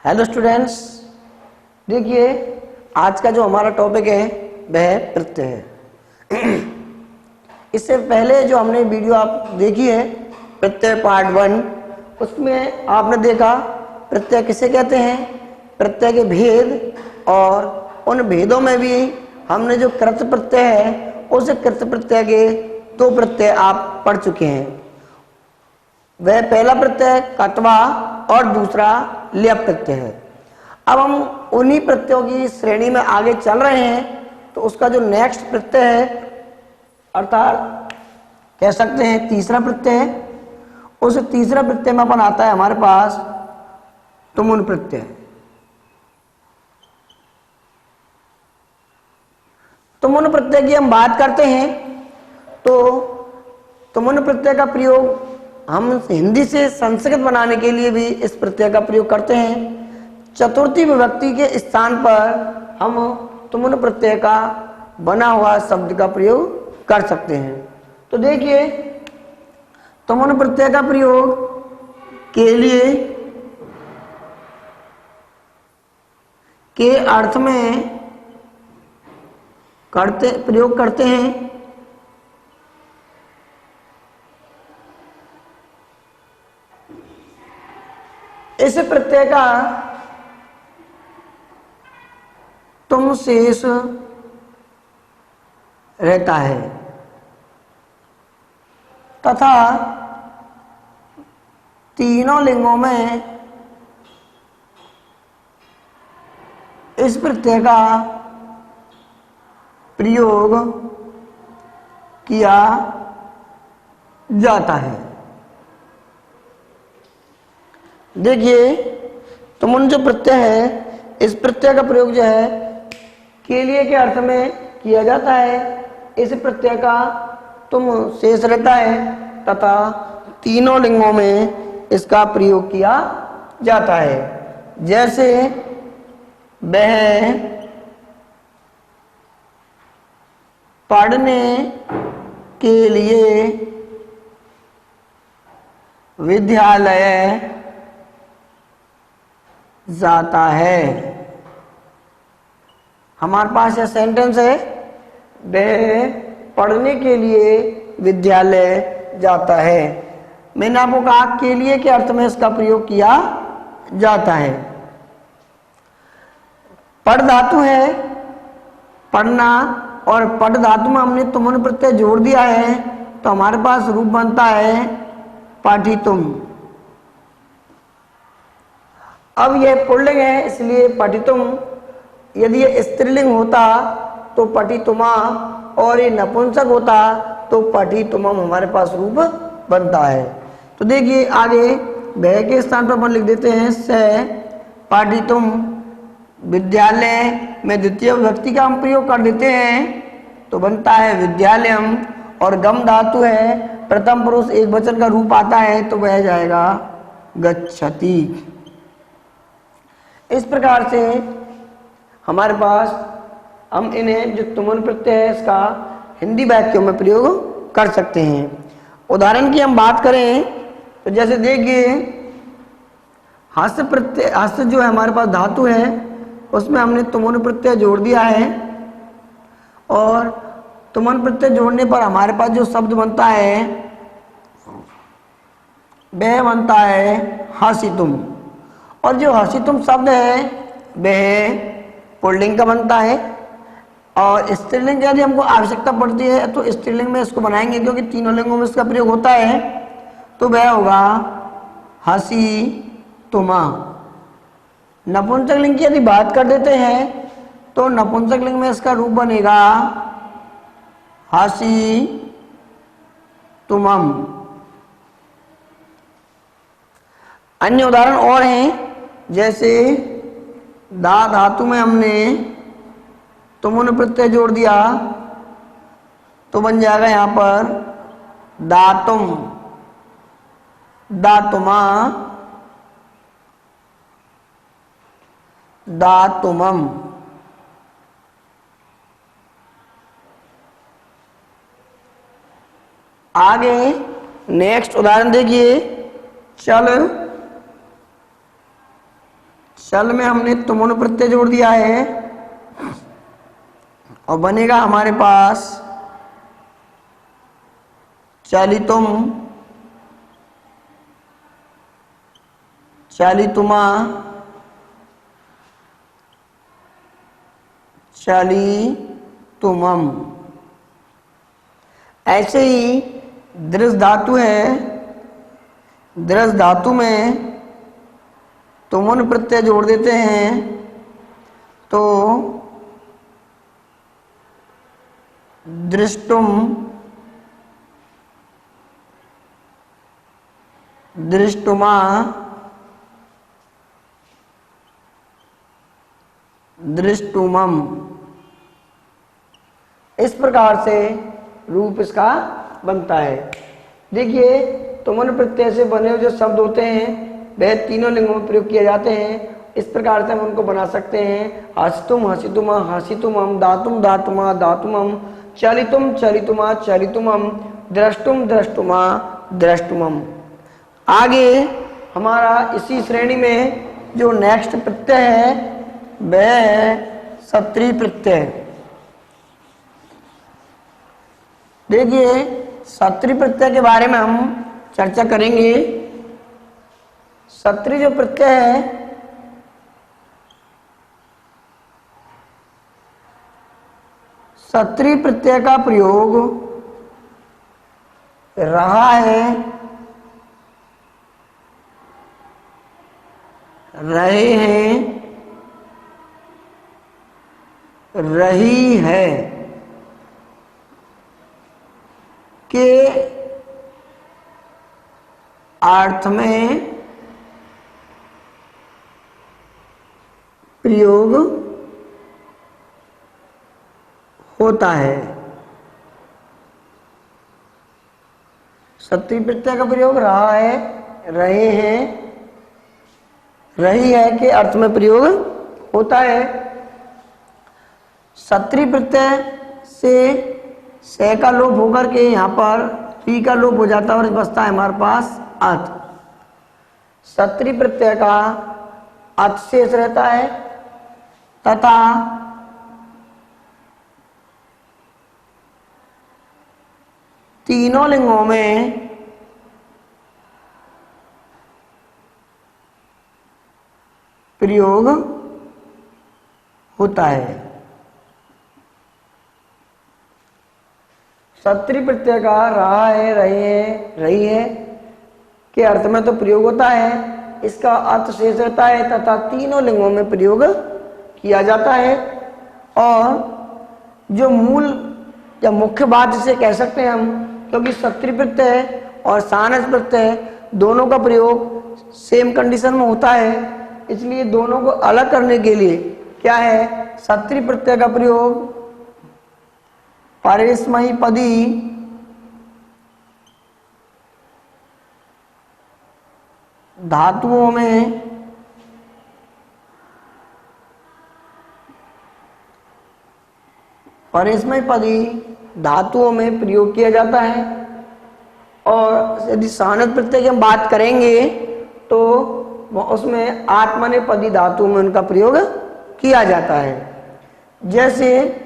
Hello students, देखिए आज का जो हमारा टॉपिक है वह प्रत्यय है। इससे पहले जो हमने वीडियो आप देखी है प्रत्यय पार्ट 1, उसमें आपने देखा प्रत्यय किसे कहते हैं, प्रत्यय के भेद, और उन भेदों में भी हमने जो कृत प्रत्यय है उस कृत प्रत्यय के दो प्रत्यय आप पढ़ चुके हैं। वह पहला प्रत्यय कत्वा और दूसरा ल्यप प्रत्यय है। अब हम उन्हीं प्रत्ययों की श्रेणी में आगे चल रहे हैं, तो उसका जो नेक्स्ट प्रत्यय है अर्थात कह सकते हैं तीसरा प्रत्यय है, उस तीसरा प्रत्यय में अपन आता है हमारे पास तुमुन प्रत्यय। तुमुन प्रत्यय की हम बात करते हैं तो तुमुन प्रत्यय का प्रयोग हम हिंदी से संस्कृत बनाने के लिए भी इस प्रत्यय का प्रयोग करते हैं। चतुर्थी विभक्ति के स्थान पर हम तुमुन प्रत्यय का बना हुआ शब्द का प्रयोग कर सकते हैं। तो देखिए तुमुन प्रत्यय का प्रयोग के लिए के अर्थ में प्रयोग करते हैं। इस प्रत्यय का तुम शेष रहता है तथा तीनों लिंगों में इस प्रत्यय का प्रयोग किया जाता है। देखिए तुमुन जो प्रत्यय है, इस प्रत्यय का प्रयोग जो है के लिए के अर्थ में किया जाता है। इस प्रत्यय का तुम शेष रहता है तथा तीनों लिंगों में इसका प्रयोग किया जाता है। जैसे वह पढ़ने के लिए विद्यालय जाता है। हमारे पास यह सेंटेंस है, वह पढ़ने के लिए विद्यालय जाता है। मैंने आपको कहा के लिए के अर्थ में इसका प्रयोग किया जाता है। पढ़ धातु है पढ़ना, और पढ़ धातु में हमने तुमुन प्रत्यय जोड़ दिया है तो हमारे पास रूप बनता है पठितुम। अब यह पुल्लिंग है इसलिए पठितुम। यदि ये स्त्रीलिंग होता तो पठितुमा, और ये नपुंसक होता तो पठितुमम हमारे पास रूप बनता है। तो देखिए आगे वह के स्थान पर अपन लिख देते हैं स पठितुम। विद्यालय में द्वितीय विभक्ति का हम प्रयोग कर देते हैं तो बनता है विद्यालयम, और गम धातु है प्रथम पुरुष एक वचन का रूप आता है तो वह जाएगा गच्छति। इस प्रकार से हमारे पास हम इन्हें जो तुमुन प्रत्यय है इसका हिंदी वाक्यों में प्रयोग कर सकते हैं। उदाहरण की हम बात करें तो जैसे देखिए हस्त प्रत्यय, हस्त जो है हमारे पास धातु है उसमें हमने तुमुन प्रत्यय जोड़ दिया है, और तुमुन प्रत्यय जोड़ने पर हमारे पास जो शब्द बनता है वह बनता है हसितुम। और जो हसितुम शब्द है वह पुल्लिंग का बनता है, और स्त्रीलिंग यदि हमको आवश्यकता पड़ती है तो स्त्रीलिंग में इसको बनाएंगे क्योंकि तीनों लिंगों में इसका प्रयोग होता है, तो वह होगा हसी तुमा। नपुंसक लिंग की यदि बात कर देते हैं तो नपुंसक लिंग में इसका रूप बनेगा हसी तुमम। अन्य उदाहरण और हैं, जैसे दा धातु में हमने तुमुन प्रत्यय जोड़ दिया तो बन जाएगा यहां पर दातुम, दातुमा, दातुमम। आगे नेक्स्ट उदाहरण देखिए, चल चल में हमने तुमुन प्रत्यय जोड़ दिया है और बनेगा हमारे पास चालितुम, चालितुमा, चालितुमम। ऐसे ही दृश धातु है, दृश धातु में तुमुन प्रत्यय जोड़ देते हैं तो दृष्टुम, दृष्टुमा, दृष्टुमम। इस प्रकार से रूप इसका बनता है। देखिए तुमुन प्रत्यय से बने हुए जो शब्द होते हैं वह तीनों लिंगों में प्रयोग किए जाते हैं। इस प्रकार से हम उनको बना सकते हैं। हसितुम, हसितुमा, हसितुमम, दातुम, दातुमा, दातुमम, चलितुम, चलितुमा, चलितुमम, द्रष्टुम, द्रष्टुमा, द्रष्टुमम। आगे हमारा इसी श्रेणी में जो नेक्स्ट प्रत्यय है वह है सत्री प्रत्यय। देखिए सत्री प्रत्यय के बारे में हम चर्चा करेंगे। सत्री जो प्रत्यय है सत्री प्रत्यय का प्रयोग रहा है, रहे हैं, रही है के अर्थ में प्रयोग होता है। सत्री प्रत्यय का प्रयोग रहा है, रहे हैं, रही है के अर्थ में प्रयोग होता है। सत्री प्रत्यय से से का लोप होकर के यहाँ पर री का लोप हो जाता है और बचता है हमारे पास अथ। सत्री प्रत्यय का अथ शेष रहता है तथा तीनों लिंगों में प्रयोग होता है। सत्री प्रत्यय का रहा है, रहे हैं, रही है के अर्थ में तो प्रयोग होता है, इसका अर्थ शेष रहता है तथा तीनों लिंगों में प्रयोग किया जाता है। और जो मूल या मुख्य बात इसे कह सकते हैं हम, क्योंकि सत्री प्रत्यय और सानस प्रत्यय दोनों का प्रयोग सेम कंडीशन में होता है, इसलिए दोनों को अलग करने के लिए क्या है, सत्री प्रत्यय का प्रयोग परेशमयी पदी धातुओं में परेशमयी पदी धातुओं में प्रयोग किया जाता है। और यदि सानस प्रत्यय की हम बात करेंगे तो उसमें आत्मनेपदी धातु में उनका प्रयोग किया जाता है। जैसे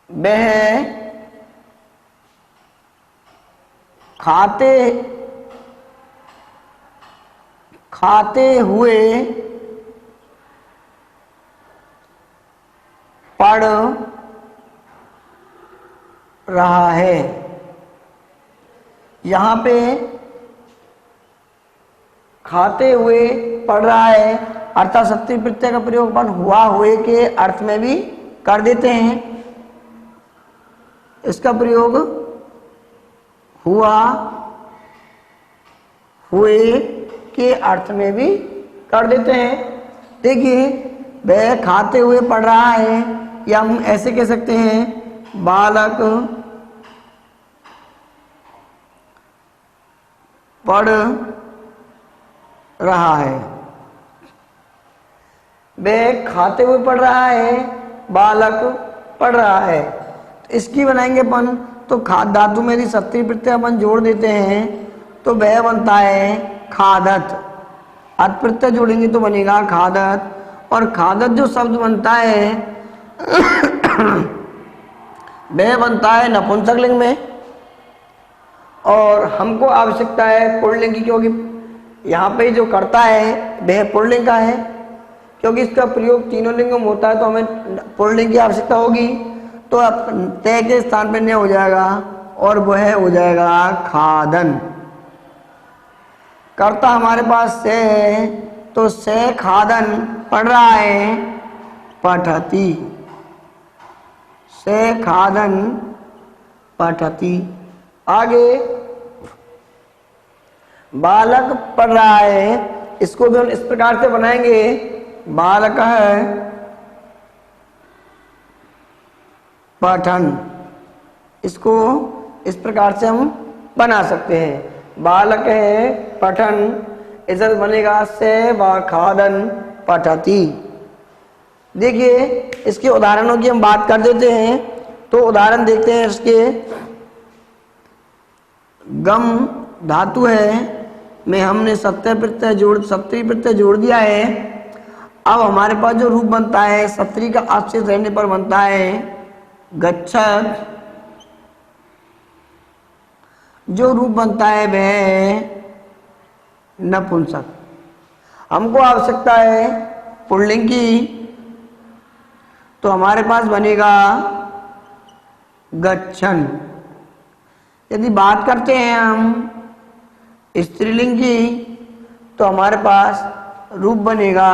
वह खाते खाते हुए पढ़ रहा है। यहाँ पे खाते हुए पढ़ रहा है अर्थात सत्री प्रत्यय का प्रयोग अपन हुआ हुए के अर्थ में भी कर देते हैं। इसका प्रयोग हुआ हुए के अर्थ में भी कर देते हैं। देखिए वह खाते हुए पढ़ रहा है, या हम ऐसे कह सकते हैं बालक पढ़ रहा है। वह खाते हुए पढ़ रहा है, बालक पढ़ रहा है। तो इसकी बनाएंगे अपन तो खाद धातु में यदि सत्री प्रत्यय अपन जोड़ देते हैं तो वह बनता है खादत। अत प्रत्यय जोड़ेंगे तो बनेगा खादत, और खादत जो शब्द बनता है वह बनता है नपुंसक लिंग में, और हमको आवश्यकता है पुल्लिंग की, क्योंकि यहाँ पे जो करता है वह पुल्लिंग का है, क्योंकि इसका प्रयोग तीनों लिंगों में होता है तो हमें पुल्लिंग की आवश्यकता होगी। तो अब तय के स्थान पर न हो जाएगा और वह हो जाएगा खादन। कर्ता हमारे पास से है तो से खादन पढ़ रहा है पठती, से खादन पठती। आगे बालक पढ़ रहा है, इसको भी हम इस प्रकार से बनाएंगे, बालक है पठन, इसको इस प्रकार से हम बना सकते हैं। बालक है पठन, इधर बनेगा से व खादन पठती। देखिए इसके उदाहरणों की हम बात कर देते हैं, तो उदाहरण देखते हैं इसके। गम धातु है में हमने सप्तमी प्रत्यय जोड़ दिया है। अब हमारे पास जो रूप बनता है सत्री का आश्रित रहने पर बनता है गच्छत, जो रूप बनता है वह नपुंसक। हमको आवश्यकता है पुल्लिंग की, तो हमारे पास बनेगा गच्छन। यदि बात करते हैं हम स्त्रीलिंग की, तो हमारे पास रूप बनेगा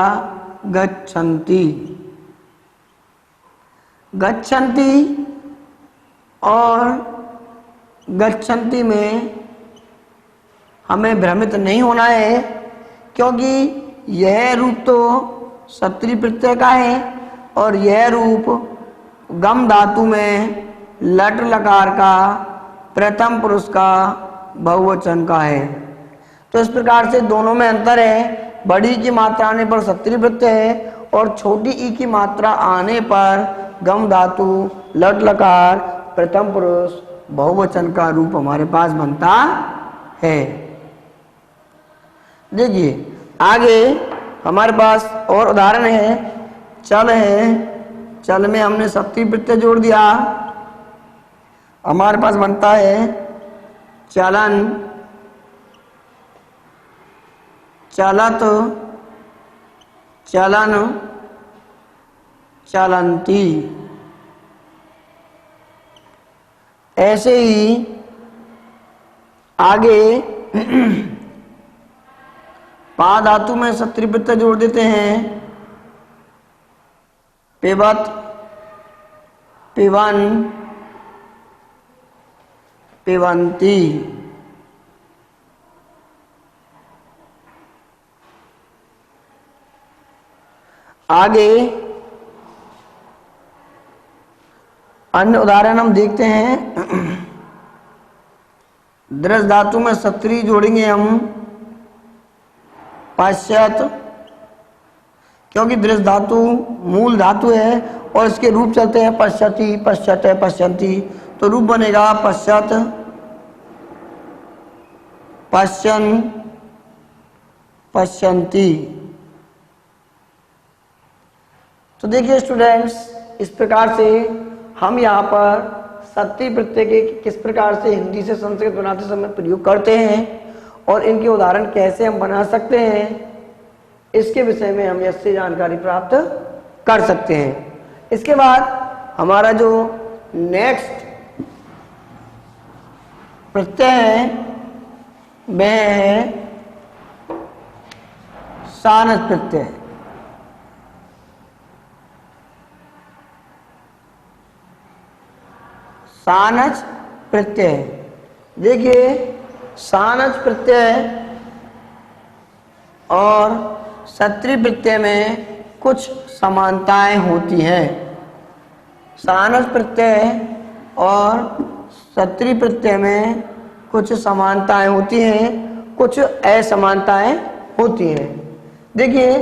गच्छन्ति। गच्छन्ति और गच्छन्ति में हमें भ्रमित नहीं होना है, क्योंकि यह रूप तो सत्री प्रत्यय का है और यह रूप गम धातु में लट लकार का प्रथम पुरुष का बहुवचन का है। तो इस प्रकार से दोनों में अंतर है। बड़ी की मात्रा आने पर सत्री प्रत्यय है और छोटी ई की मात्रा आने पर गम धातु लट लकार प्रथम पुरुष बहुवचन का रूप हमारे पास बनता है। देखिए आगे हमारे पास और उदाहरण है। चल है, चल में हमने सप्तमी प्रत्यय जोड़ दिया, हमारे पास बनता है चलन, चलत, चलन, चलंती। ऐसे ही आगे पा धातु में सत्री प्रत्यय जोड़ देते हैं, पिबत, पिबन, पिबंती। आगे अन्य उदाहरण हम देखते हैं। दृढ़ धातु में सत्री जोड़ेंगे हम पश्चात, क्योंकि दृढ़ धातु मूल धातु है और इसके रूप चलते हैं पश्चाती, पश्चात, पश्चंती। तो रूप बनेगा पश्चात, पश्चन, पश्चंती। तो देखिए स्टूडेंट्स, इस प्रकार से हम यहाँ पर सत्री प्रत्यय के किस प्रकार से हिंदी से संस्कृत बनाते समय प्रयोग करते हैं और इनके उदाहरण कैसे हम बना सकते हैं, इसके विषय में हम इससे जानकारी प्राप्त कर सकते हैं। इसके बाद हमारा जो नेक्स्ट प्रत्यय है वह है सानस प्रत्यय। सानच प्रत्यय, देखिए सानच प्रत्यय और सत्री प्रत्यय में कुछ समानताएं होती हैं। सानच प्रत्यय और सत्री प्रत्यय में कुछ समानताएं होती हैं, कुछ असमानताएं होती हैं। देखिए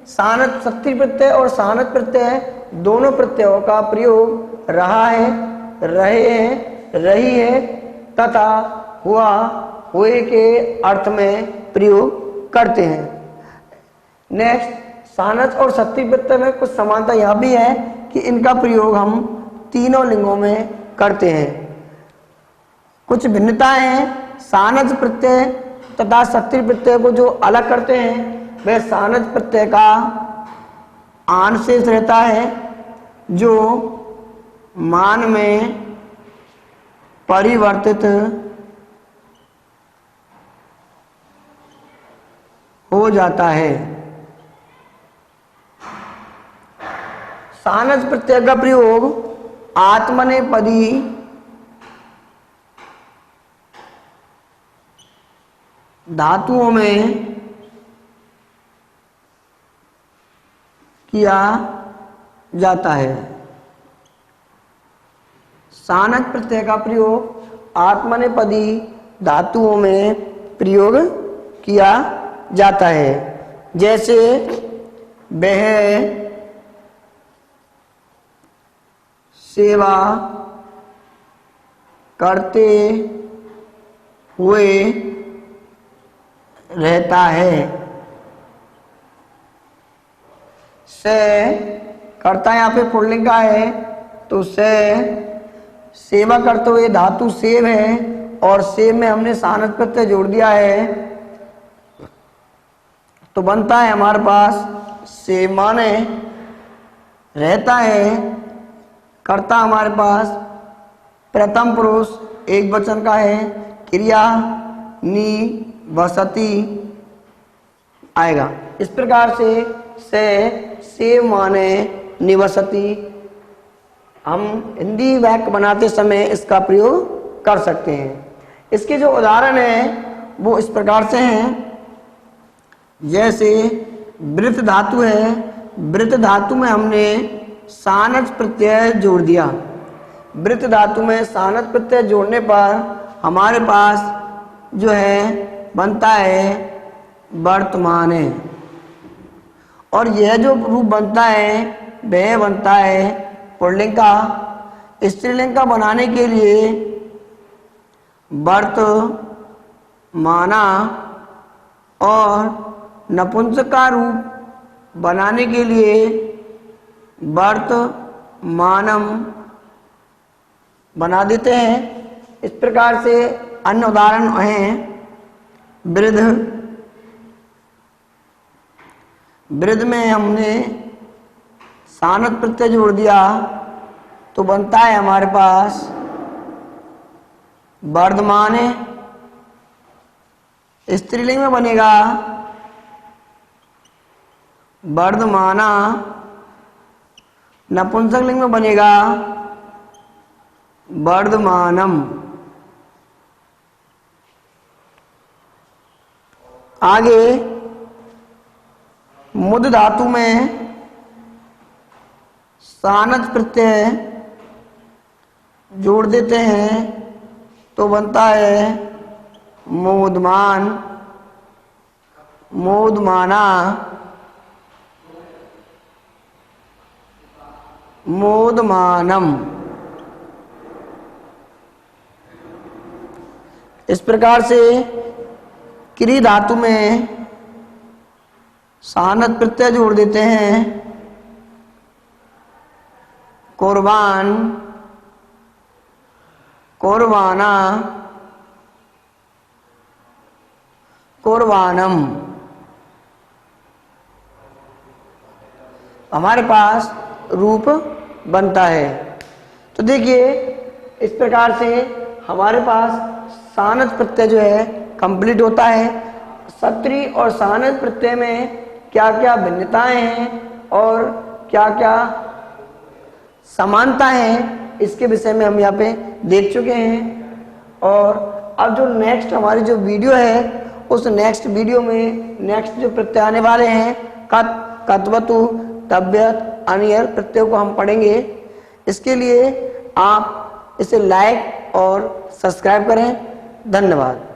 सानच, सत्री प्रत्यय और सानच प्रत्यय दोनों प्रत्ययों का प्रयोग रहा है, रहे हैं, रही है तथा हुआ, हुए के अर्थ में प्रयोग करते हैं। नेक्स्ट सानज और सत्ती प्रत्यय में कुछ समानता यह भी है कि इनका प्रयोग हम तीनों लिंगों में करते हैं। कुछ भिन्नताएं हैं। सानज प्रत्यय तथा सत्ती प्रत्यय को जो अलग करते हैं वह सानज प्रत्यय का आन शेष रहता है जो मान में परिवर्तित हो जाता है। सानज प्रत्यय का प्रयोग आत्मनेपदी धातुओं में किया जाता है। सानज प्रत्यय का प्रयोग आत्मनेपदी धातुओं में प्रयोग किया जाता है। जैसे वह सेवा करते हुए रहता है। से करता यहाँ पे पुल्लिंग का है तो से सेवा करते हुए धातु सेव है और सेव में हमने सानज प्रत्यय जोड़ दिया है तो बनता है हमारे पास सेव माने रहता है। कर्ता हमारे पास प्रथम पुरुष एक वचन का है, क्रिया निवसति आएगा। इस प्रकार से सेव माने निवसति हम हिंदी वाक्य बनाते समय इसका प्रयोग कर सकते हैं। इसके जो उदाहरण है वो इस प्रकार से हैं। जैसे वृत्त धातु है, वृत्त धातु में हमने सानज प्रत्यय जोड़ दिया। वृत्त धातु में सानज प्रत्यय जोड़ने पर हमारे पास जो है बनता है वर्तमान है और यह जो रूप बनता है वह बनता है पुल्लिंग का। स्त्रीलिंग का बनाने के लिए वर्तमाना और नपुंसक का रूप बनाने के लिए वर्तमानम बना देते हैं। इस प्रकार से अन्य उदाहरण हैं वृद्ध। वृद्ध में हमने सानज प्रत्यय जोड़ दिया तो बनता है हमारे पास वर्धमान। स्त्रीलिंग में बनेगा वर्धमाना, नपुंसक लिंग में बनेगा वर्धमानम। आगे मुद धातु में सानज प्रत्यय जोड़ देते हैं तो बनता है मोदमान, मोदमाना, मोदमानम। इस प्रकार से क्री धातु में सानज प्रत्यय जोड़ देते हैं कुर्बान, कुर्बाना, कुर्बानम। हमारे पास रूप बनता है। तो देखिए इस प्रकार से हमारे पास सानज प्रत्यय जो है कंप्लीट होता है। सत्री और सानज प्रत्यय में क्या क्या भिन्नताएं हैं और क्या क्या समानता है इसके विषय में हम यहाँ पे देख चुके हैं। और अब जो नेक्स्ट हमारी जो वीडियो है उस नेक्स्ट वीडियो में नेक्स्ट जो प्रत्यय आने वाले हैं कत, कत्वतु, तव्यत, अनियर प्रत्ययों को हम पढ़ेंगे। इसके लिए आप इसे लाइक और सब्सक्राइब करें। धन्यवाद।